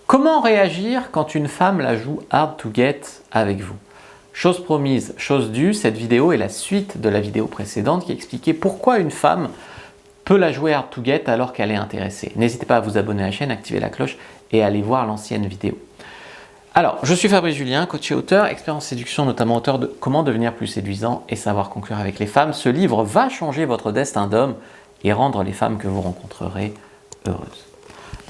Comment réagir quand une femme la joue hard to get avec vous? Chose promise, chose due, cette vidéo est la suite de la vidéo précédente qui expliquait pourquoi une femme peut la jouer hard to get alors qu'elle est intéressée. N'hésitez pas à vous abonner à la chaîne, activer la cloche et aller voir l'ancienne vidéo. Alors, je suis Fabrice Julien, coach et auteur, expert en séduction, notamment auteur de Comment devenir plus séduisant et savoir conclure avec les femmes. Ce livre va changer votre destin d'homme et rendre les femmes que vous rencontrerez heureuses.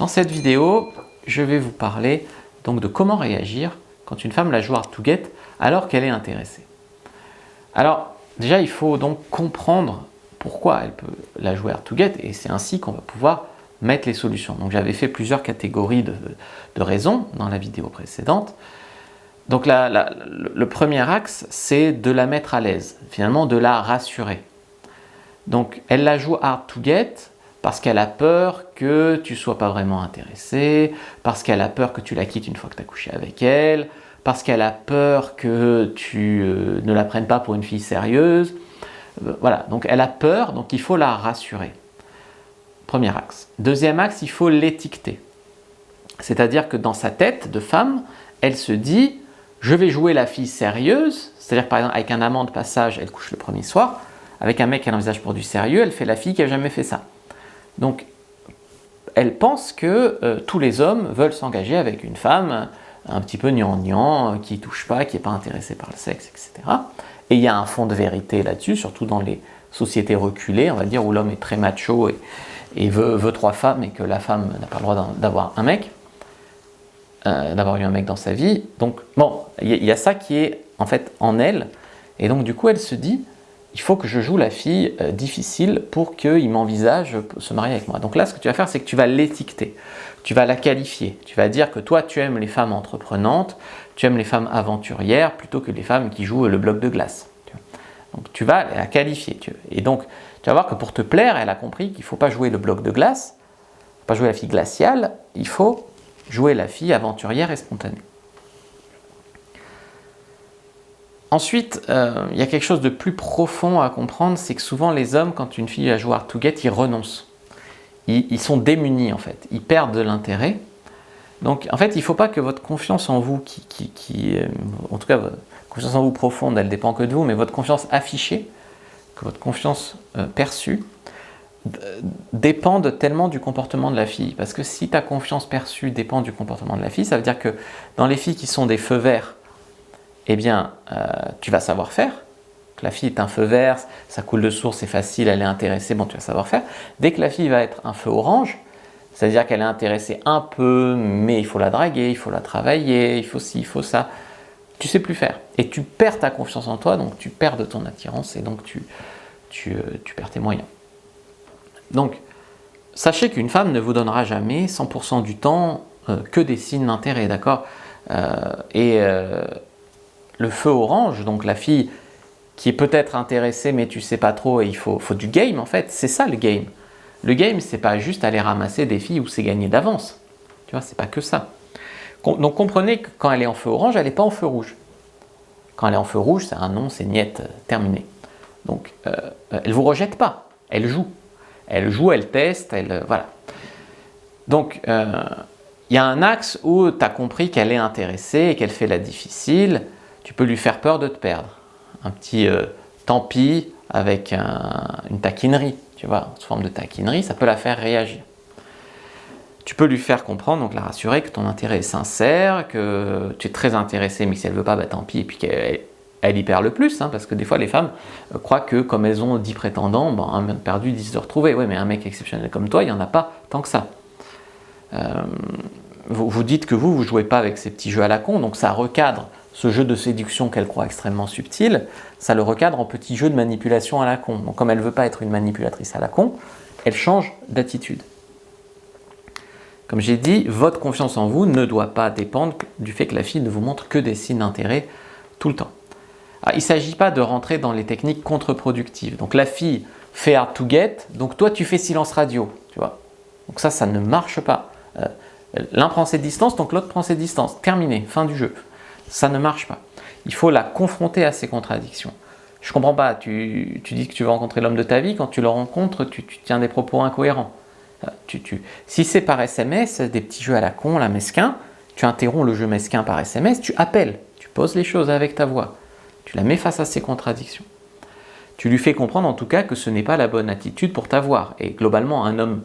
Dans cette vidéo, je vais vous parler donc de comment réagir quand une femme la joue hard to get alors qu'elle est intéressée. Alors, déjà, il faut donc comprendre pourquoi elle peut la jouer hard to get et c'est ainsi qu'on va pouvoir mettre les solutions. Donc, j'avais fait plusieurs catégories de raisons dans la vidéo précédente. Donc, le premier axe, c'est de la mettre à l'aise, finalement de la rassurer. Donc, elle la joue hard to get parce qu'elle a peur que tu ne sois pas vraiment intéressé, parce qu'elle a peur que tu la quittes une fois que tu as couché avec elle, parce qu'elle a peur que tu ne la prennes pas pour une fille sérieuse. Voilà, donc elle a peur, donc il faut la rassurer. Premier axe. Deuxième axe, il faut l'étiqueter. C'est-à-dire que dans sa tête de femme, elle se dit « je vais jouer la fille sérieuse », c'est-à-dire par exemple avec un amant de passage, elle couche le premier soir, avec un mec qui a un visage pour du sérieux, elle fait la fille qui n'a jamais fait ça. Donc, elle pense que tous les hommes veulent s'engager avec une femme un petit peu gnangnan, qui ne touche pas, qui n'est pas intéressée par le sexe, etc. Et il y a un fond de vérité là-dessus, surtout dans les sociétés reculées, on va dire, où l'homme est très macho et veut trois femmes et que la femme n'a pas le droit d'avoir un mec, d'avoir eu un mec dans sa vie. Donc, bon, il y a ça qui est en fait en elle. Et donc, du coup, elle se dit il faut que je joue la fille difficile pour qu'il m'envisage se marier avec moi. Donc là, ce que tu vas faire, c'est que tu vas l'étiqueter, tu vas la qualifier, tu vas dire que toi, tu aimes les femmes entreprenantes, tu aimes les femmes aventurières plutôt que les femmes qui jouent le bloc de glace. Donc tu vas la qualifier. Et donc, tu vas voir que pour te plaire, elle a compris qu'il ne faut pas jouer le bloc de glace, pas jouer la fille glaciale, il faut jouer la fille aventurière et spontanée. Ensuite, il y a quelque chose de plus profond à comprendre, c'est que souvent les hommes, quand une fille joue hard to get, ils renoncent. Ils sont démunis en fait, ils perdent de l'intérêt. Donc en fait, il ne faut pas que votre confiance en vous, en tout cas votre confiance en vous profonde, elle ne dépend que de vous, mais votre confiance affichée, que votre confiance perçue, dépende tellement du comportement de la fille. Parce que si ta confiance perçue dépend du comportement de la fille, ça veut dire que dans les filles qui sont des feux verts, eh bien, tu vas savoir faire. Que la fille est un feu vert, ça coule de source, c'est facile, elle est intéressée, bon, tu vas savoir faire. Dès que la fille va être un feu orange, c'est-à-dire qu'elle est intéressée un peu, mais il faut la draguer, il faut la travailler, il faut ci, il faut ça, tu sais plus faire. Et tu perds ta confiance en toi, donc tu perds de ton attirance et donc tu perds tes moyens. Donc, sachez qu'une femme ne vous donnera jamais 100% du temps que des signes d'intérêt, d'accord? Le feu orange, donc la fille qui est peut-être intéressée mais tu sais pas trop et il faut du game en fait, c'est ça le game. Le game, c'est pas juste aller ramasser des filles où c'est gagné d'avance. Tu vois, c'est pas que ça. Donc comprenez que quand elle est en feu orange, elle n'est pas en feu rouge. Quand elle est en feu rouge, c'est un non, c'est niette, terminé. Donc elle vous rejette pas, elle joue. Elle joue, elle teste, voilà. Donc il y a un axe où tu as compris qu'elle est intéressée et qu'elle fait la difficile. Tu peux lui faire peur de te perdre. Un petit tant pis avec une taquinerie, tu vois, sous forme de taquinerie, ça peut la faire réagir. Tu peux lui faire comprendre, donc la rassurer que ton intérêt est sincère, que tu es très intéressé, mais si elle ne veut pas, bah, tant pis, et puis qu'elle y perd le plus, hein, parce que des fois les femmes croient que comme elles ont 10 prétendants, bon, un perdu, 10 de retrouver. Oui, mais un mec exceptionnel comme toi, il n'y en a pas tant que ça. Vous dites que vous ne jouez pas avec ces petits jeux à la con, donc ça recadre ce jeu de séduction qu'elle croit extrêmement subtil, ça le recadre en petit jeu de manipulation à la con. Donc comme elle ne veut pas être une manipulatrice à la con, elle change d'attitude. Comme j'ai dit, votre confiance en vous ne doit pas dépendre du fait que la fille ne vous montre que des signes d'intérêt tout le temps. Alors, il ne s'agit pas de rentrer dans les techniques contre-productives. Donc la fille fait hard to get, donc toi tu fais silence radio, tu vois. Donc ça ne marche pas. L'un prend ses distances, donc l'autre prend ses distances. Terminé, fin du jeu. Ça ne marche pas. Il faut la confronter à ses contradictions. Je ne comprends pas, tu dis que tu veux rencontrer l'homme de ta vie, quand tu le rencontres, tu tiens des propos incohérents. Si c'est par SMS, des petits jeux à la con, la mesquin, tu interromps le jeu mesquin par SMS, tu appelles, tu poses les choses avec ta voix, tu la mets face à ses contradictions. Tu lui fais comprendre en tout cas que ce n'est pas la bonne attitude pour t'avoir. Et globalement, un homme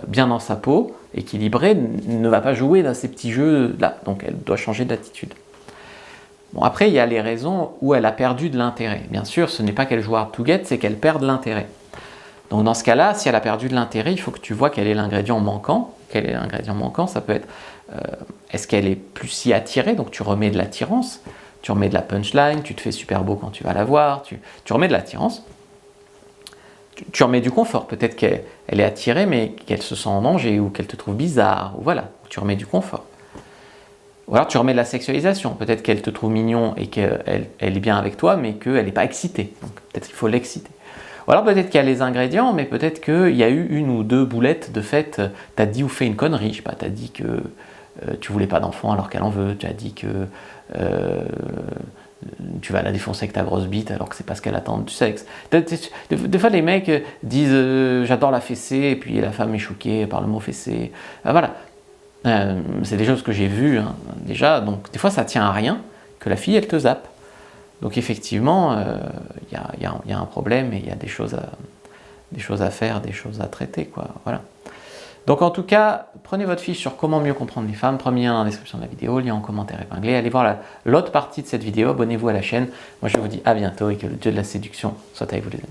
bien dans sa peau, équilibré, ne va pas jouer dans ces petits jeux-là. Donc elle doit changer d'attitude. Bon, après, il y a les raisons où elle a perdu de l'intérêt. Bien sûr, ce n'est pas qu'elle joue hard to get, c'est qu'elle perd de l'intérêt. Donc dans ce cas-là, si elle a perdu de l'intérêt, il faut que tu vois quel est l'ingrédient manquant. Quel est l'ingrédient manquant? Ça peut être, est-ce qu'elle est plus si attirée? Donc tu remets de l'attirance, tu remets de la punchline, tu te fais super beau quand tu vas la voir, tu remets de l'attirance. Tu remets du confort, peut-être qu'elle est attirée mais qu'elle se sent en danger ou qu'elle te trouve bizarre, ou voilà, tu remets du confort. Ou alors tu remets de la sexualisation, peut-être qu'elle te trouve mignon et qu'elle est bien avec toi mais qu'elle n'est pas excitée, donc peut-être qu'il faut l'exciter. Ou alors peut-être qu'il y a les ingrédients, mais peut-être qu'il y a eu une ou deux boulettes de fait, tu as dit ou fait une connerie, je sais pas, tu as dit que tu voulais pas d'enfant alors qu'elle en veut, tu as dit que tu vas la défoncer avec ta grosse bite alors que c'est pas ce qu'elle attend du sexe. Des fois les mecs disent j'adore la fessée et puis la femme est choquée par le mot fessée. Voilà, c'est des choses que j'ai vues déjà, donc des fois ça tient à rien que la fille elle te zappe. Donc effectivement il y a un problème et il y a des choses à faire, des choses à traiter, quoi. Voilà. Donc en tout cas, prenez votre fiche sur comment mieux comprendre les femmes, premier lien dans la description de la vidéo, lien en commentaire épinglé, allez voir l'autre partie de cette vidéo, abonnez-vous à la chaîne. Moi je vous dis à bientôt et que le dieu de la séduction soit avec vous les amis.